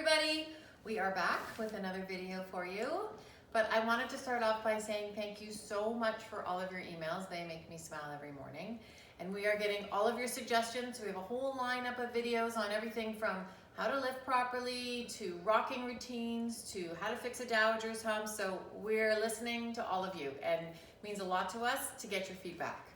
everybody. We are back with another video for you, but I wanted to start off by saying thank you so much for all of your emails. They make me smile every morning, and we are getting all of your suggestions. We have a whole lineup of videos on everything from how to lift properly to rocking routines to how to fix a dowager's hump. So we're listening to all of you, and it means a lot to us to get your feedback.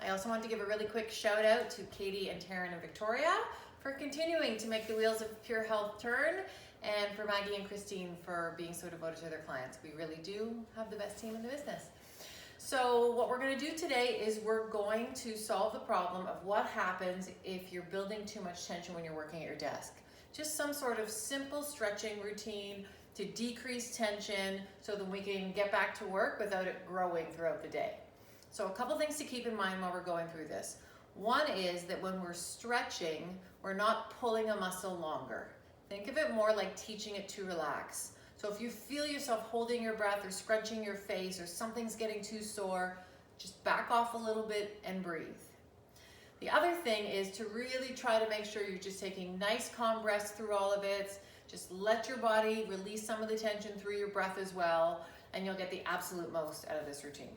I also want to give a really quick shout out to Katie and Taryn and Victoria for continuing to make the wheels of Pure Health turn, and for Maggie and Christine for being so devoted to their clients. We really do have the best team in the business. So what we're going to do today is we're going to solve the problem of what happens if you're building too much tension when you're working at your desk. Just some sort of simple stretching routine to decrease tension so that we can get back to work without it growing throughout the day. So a couple things to keep in mind while we're going through this. One is that when we're stretching, we're not pulling a muscle longer. Think of it more like teaching it to relax. So if you feel yourself holding your breath or scrunching your face or something's getting too sore, just back off a little bit and breathe. The other thing is to really try to make sure you're just taking nice calm breaths through all of it. Just let your body release some of the tension through your breath as well, and you'll get the absolute most out of this routine.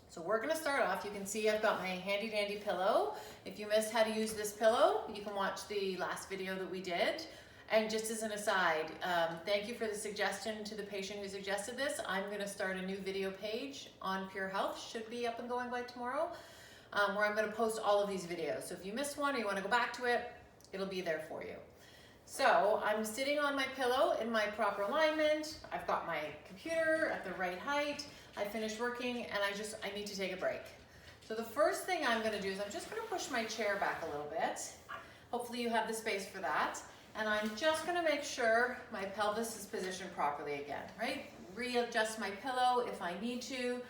So we're gonna start off. You can see I've got my handy dandy pillow. If you missed how to use this pillow, you can watch the last video that we did. And just as an aside, thank you for the suggestion to the patient who suggested this. I'm gonna start a new video page on Pure Health, should be up and going by tomorrow, where I'm gonna post all of these videos. So if you missed one or you wanna go back to it, it'll be there for you. So I'm sitting on my pillow in my proper alignment. I've got my computer at the right height. I finished working and I need to take a break. So the first thing I'm gonna do is I'm just gonna push my chair back a little bit. Hopefully you have the space for that. And I'm just gonna make sure my pelvis is positioned properly again, right? Readjust my pillow if I need to.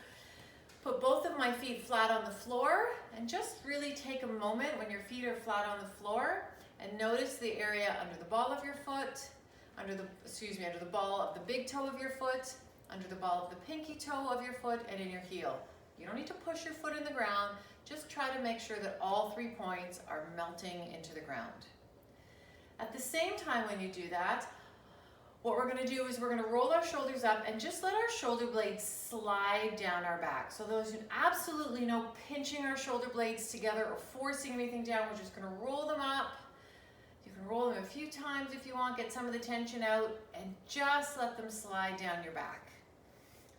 Put both of my feet flat on the floor and just really take a moment when your feet are flat on the floor and notice the area under the ball of your foot, under the ball of the big toe of your foot, under the ball of the pinky toe of your foot, and in your heel. You don't need to push your foot in the ground. Just try to make sure that all 3 points are melting into the ground. At the same time when you do that, what we're gonna do is we're gonna roll our shoulders up and just let our shoulder blades slide down our back. So there's absolutely no pinching our shoulder blades together or forcing anything down. We're just gonna roll them up. You can roll them a few times if you want, get some of the tension out, and just let them slide down your back.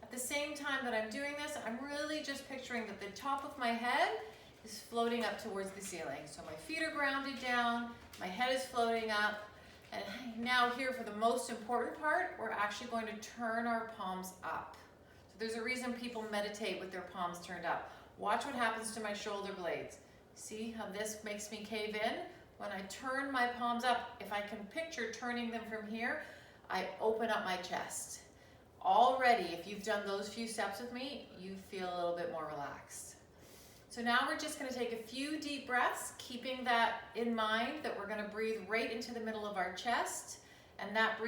At the same time that I'm doing this, I'm really just picturing that the top of my head is floating up towards the ceiling. So my feet are grounded down, my head is floating up, and now here for the most important part, we're actually going to turn our palms up. So there's a reason people meditate with their palms turned up. Watch what happens to my shoulder blades. See how this makes me cave in? When I turn my palms up, if I can picture turning them from here, I open up my chest. Already, if you've done those few steps with me, you feel a little bit more relaxed. So now we're just gonna take a few deep breaths, keeping that in mind that we're gonna breathe right into the middle of our chest, and that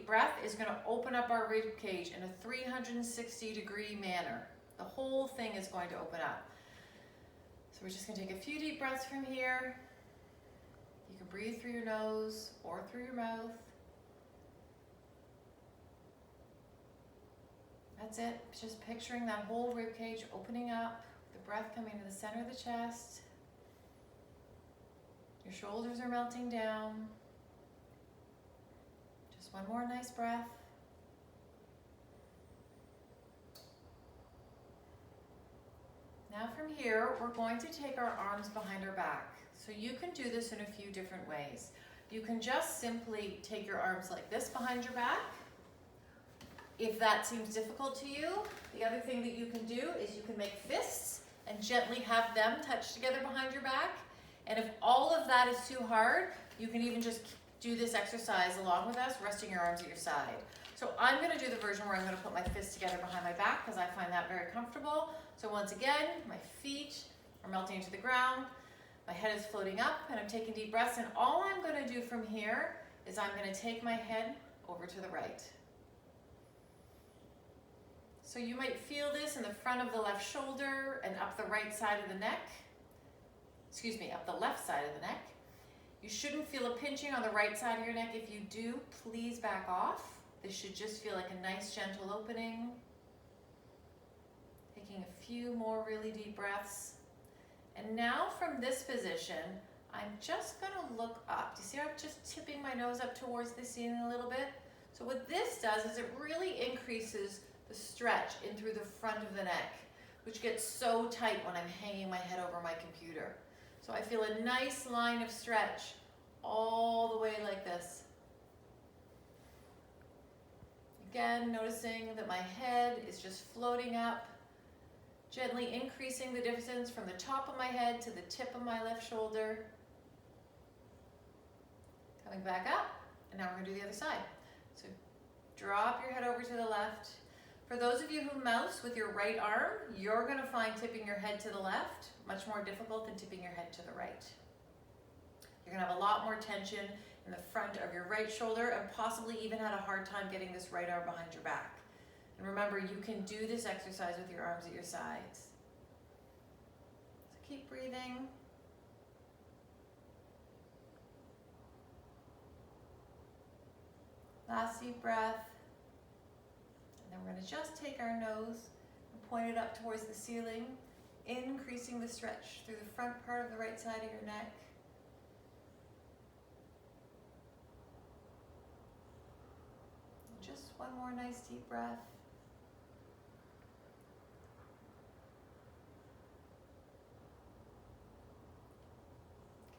breath is gonna open up our rib cage in a 360-degree manner. The whole thing is going to open up. So we're just gonna take a few deep breaths from here. You can breathe through your nose or through your mouth. That's it, just picturing that whole rib cage opening up, the breath coming to the center of the chest. Your shoulders are melting down. Just one more nice breath. Now from here, we're going to take our arms behind our back. So you can do this in a few different ways. You can just simply take your arms like this behind your back. If that seems difficult to you, the other thing that you can do is you can make fists and gently have them touch together behind your back. And if all of that is too hard, you can even just do this exercise along with us, resting your arms at your side. So I'm gonna do the version where I'm gonna put my fists together behind my back because I find that very comfortable. So once again, my feet are melting into the ground, my head is floating up, and I'm taking deep breaths. And all I'm gonna do from here is I'm gonna take my head over to the right. So you might feel this in the front of the left shoulder and up the right side of the neck. Up the left side of the neck. You shouldn't feel a pinching on the right side of your neck. If you do, please back off. This should just feel like a nice gentle opening. Taking a few more really deep breaths. And now from this position, I'm just gonna look up. Do you see how I'm just tipping my nose up towards the ceiling a little bit? So what this does is it really increases the stretch in through the front of the neck, which gets so tight when I'm hanging my head over my computer. So I feel a nice line of stretch all the way like this. Again, noticing that my head is just floating up, gently increasing the distance from the top of my head to the tip of my left shoulder. Coming back up, and now we're gonna do the other side. So drop your head over to the left. For those of you who mouse with your right arm, you're gonna find tipping your head to the left much more difficult than tipping your head to the right. You're gonna have a lot more tension in the front of your right shoulder and possibly even had a hard time getting this right arm behind your back. And remember, you can do this exercise with your arms at your sides. So keep breathing. Last deep breath. And then we're going to just take our nose and point it up towards the ceiling, increasing the stretch through the front part of the right side of your neck. Just one more nice deep breath.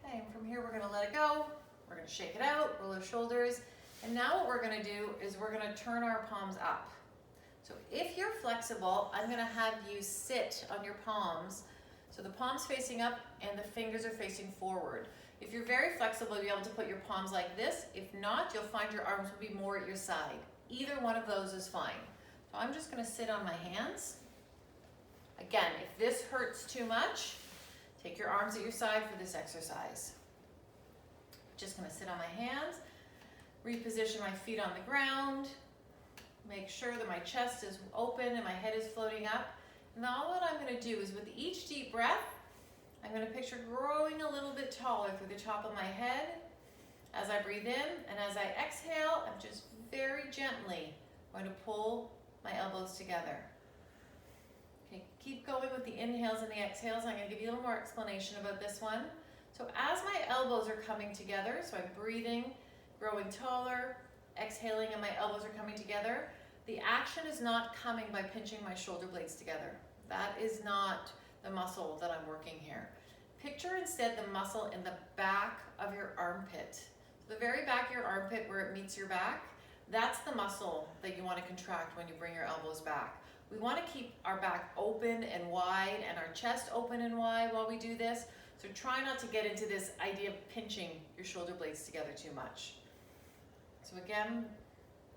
Okay, and from here we're going to let it go. We're going to shake it out, roll our shoulders. And now what we're going to do is we're going to turn our palms up. So if you're flexible, I'm going to have you sit on your palms. So the palms facing up and the fingers are facing forward. If you're very flexible, you'll be able to put your palms like this. If not, you'll find your arms will be more at your side. Either one of those is fine. So I'm just going to sit on my hands. Again, if this hurts too much, take your arms at your side for this exercise. Just going to sit on my hands, reposition my feet on the ground, make sure that my chest is open and my head is floating up. Now what I'm going to do is with each deep breath, I'm going to picture growing a little bit taller through the top of my head as I breathe in, and as I exhale, I'm just very gently going to pull my elbows together. Okay, keep going with the inhales and the exhales. I'm going to give you a little more explanation about this one. So as my elbows are coming together, so I'm breathing, growing taller, exhaling, and my elbows are coming together, the action is not coming by pinching my shoulder blades together. That is not the muscle that I'm working here. Picture instead the muscle in the back of your armpit. So the very back of your armpit where it meets your back, that's the muscle that you want to contract when you bring your elbows back. We want to keep our back open and wide and our chest open and wide while we do this. So try not to get into this idea of pinching your shoulder blades together too much. So again,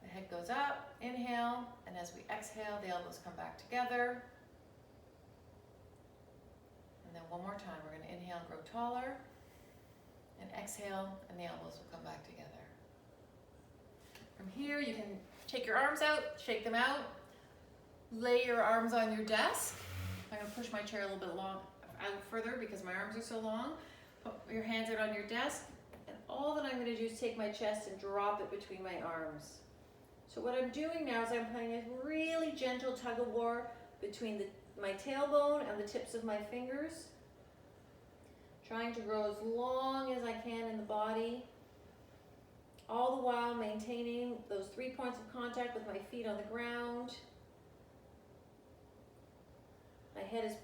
the head goes up, inhale, and as we exhale, the elbows come back together. And then one more time, we're going to inhale and grow taller, and exhale, and the elbows will come back together. From here, you can take your arms out, shake them out, lay your arms on your desk. I'm going to push my chair a little bit out further because my arms are so long. Put your hands out on your desk, and all that I'm going to do is take my chest and drop it between my arms. So what I'm doing now is I'm playing a really gentle tug of war between my tailbone and the tips of my fingers, trying to grow as long as I can in the body, all the while maintaining those 3 points of contact with my feet on the ground. My head is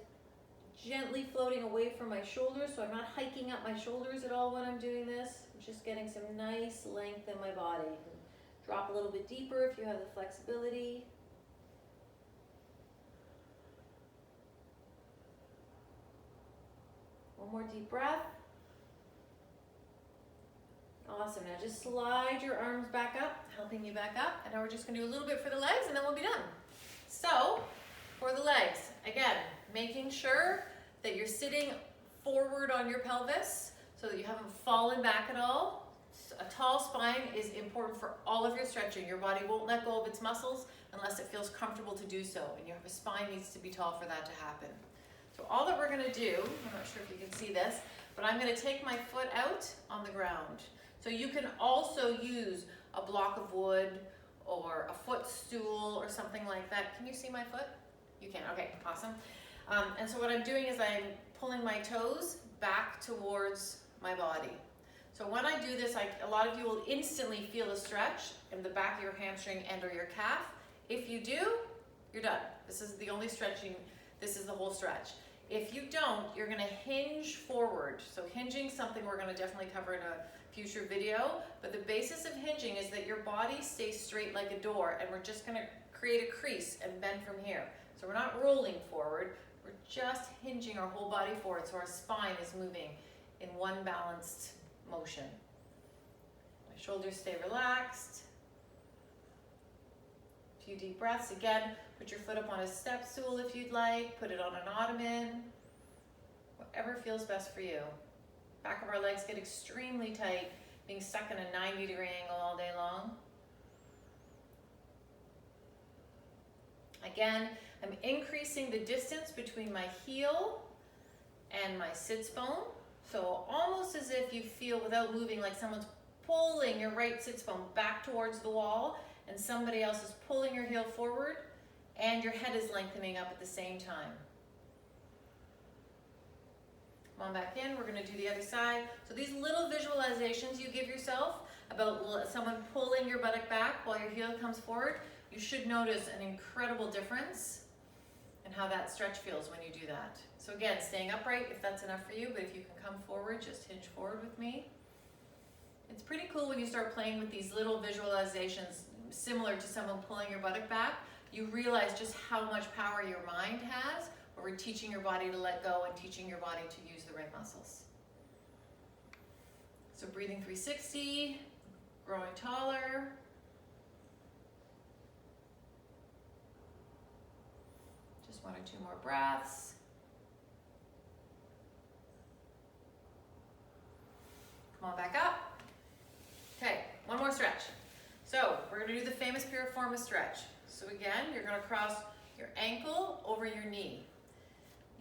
gently floating away from my shoulders, so I'm not hiking up my shoulders at all when I'm doing this. I'm just getting some nice length in my body. You can drop a little bit deeper if you have the flexibility. One more deep breath. Awesome. Now just slide your arms back up, helping you back up. And now we're just going to do a little bit for the legs, and then we'll be done. So, for the legs, again, making sure that you're sitting forward on your pelvis so that you haven't fallen back at all. A tall spine is important for all of your stretching. Your body won't let go of its muscles unless it feels comfortable to do so. And your spine needs to be tall for that to happen. So all that we're going to do, I'm not sure if you can see this, but I'm gonna take my foot out on the ground. So you can also use a block of wood or a footstool or something like that. Can you see my foot? You can, okay, awesome. And so what I'm doing is I'm pulling my toes back towards my body. So when I do this, a lot of you will instantly feel a stretch in the back of your hamstring and or your calf. If you do, you're done. This is the only stretching, this is the whole stretch. If you don't, you're gonna hinge forward. So hinging, something we're gonna definitely cover in a future video, but the basis of hinging is that your body stays straight like a door, and we're just gonna create a crease and bend from here. So we're not rolling forward, we're just hinging our whole body forward so our spine is moving in one balanced motion. My shoulders stay relaxed. A few deep breaths. Again, put your foot up on a step stool if you'd like, put it on an ottoman, whatever feels best for you. Back of our legs get extremely tight, being stuck in a 90-degree angle all day long. Again, I'm increasing the distance between my heel and my sits bone. So almost as if you feel, without moving, like someone's pulling your right sits bone back towards the wall and somebody else is pulling your heel forward and your head is lengthening up at the same time. Come on back in, we're gonna do the other side. So these little visualizations you give yourself about someone pulling your buttock back while your heel comes forward, you should notice an incredible difference in how that stretch feels when you do that. So again, staying upright if that's enough for you, but if you can come forward, just hinge forward with me. It's pretty cool when you start playing with these little visualizations similar to someone pulling your buttock back. You realize just how much power your mind has, where we're teaching your body to let go and teaching your body to use the right muscles. So breathing 360, growing taller. Just 1 or 2 more breaths. Come on back up. Okay, one more stretch. So we're gonna do the famous piriformis stretch. So again, you're gonna cross your ankle over your knee.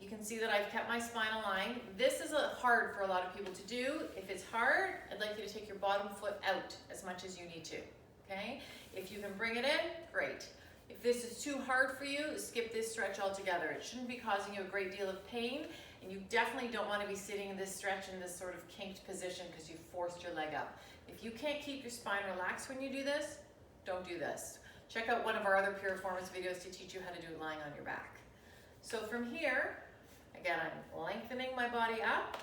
You can see that I've kept my spine aligned. This is hard for a lot of people to do. If it's hard, I'd like you to take your bottom foot out as much as you need to, okay? If you can bring it in, great. If this is too hard for you, skip this stretch altogether. It shouldn't be causing you a great deal of pain, and you definitely don't want to be sitting in this stretch in this sort of kinked position because you forced your leg up. If you can't keep your spine relaxed when you do this, don't do this. Check out one of our other piriformis videos to teach you how to do it lying on your back. So from here, again, I'm lengthening my body up,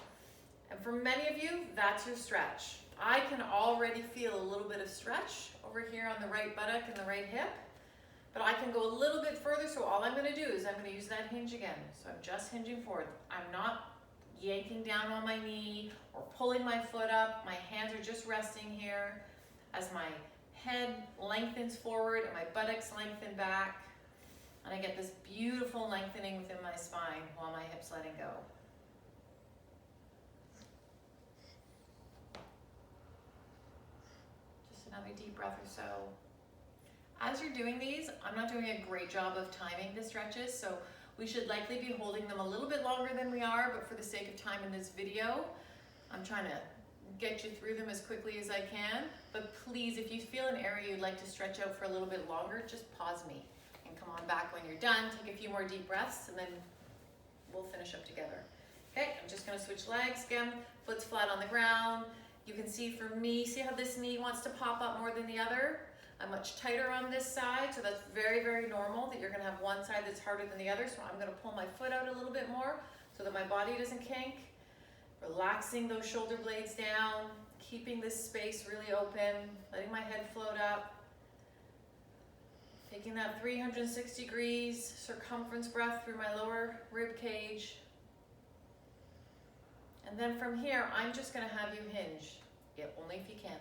and for many of you, that's your stretch. I can already feel a little bit of stretch over here on the right buttock and the right hip, but I can go a little bit further, so all I'm gonna do is I'm gonna use that hinge again. So I'm just hinging forward. I'm not yanking down on my knee or pulling my foot up. My hands are just resting here as my head lengthens forward and my buttocks lengthen back. And I get this beautiful lengthening within my spine while my hips letting go. Just another deep breath or so. As you're doing these, I'm not doing a great job of timing the stretches, so we should likely be holding them a little bit longer than we are, but for the sake of time in this video, I'm trying to get you through them as quickly as I can. But please, if you feel an area you'd like to stretch out for a little bit longer, just pause me and come on back when you're done. Take a few more deep breaths and then we'll finish up together. Okay, I'm just gonna switch legs again. Foot's flat on the ground. You can see for me, see how this knee wants to pop up more than the other? I'm much tighter on this side, so that's very, very normal that you're gonna have one side that's harder than the other. So I'm gonna pull my foot out a little bit more so that my body doesn't kink. Relaxing those shoulder blades down, keeping this space really open, letting my head float up. Taking that 360 degrees circumference breath through my lower rib cage. And then from here, I'm just gonna have you hinge, only if you can.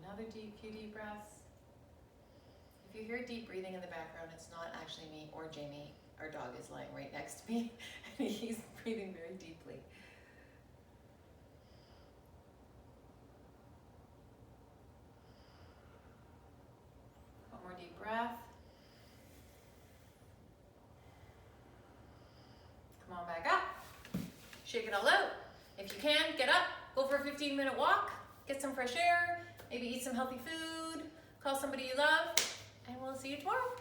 Another few deep breaths. If you hear deep breathing in the background, it's not actually me or Jamie. Our dog is lying right next to me and he's breathing very deeply. One more deep breath. shake it all out. If you can, get up, go for a 15-minute walk, get some fresh air, maybe eat some healthy food, call somebody you love, and we'll see you tomorrow.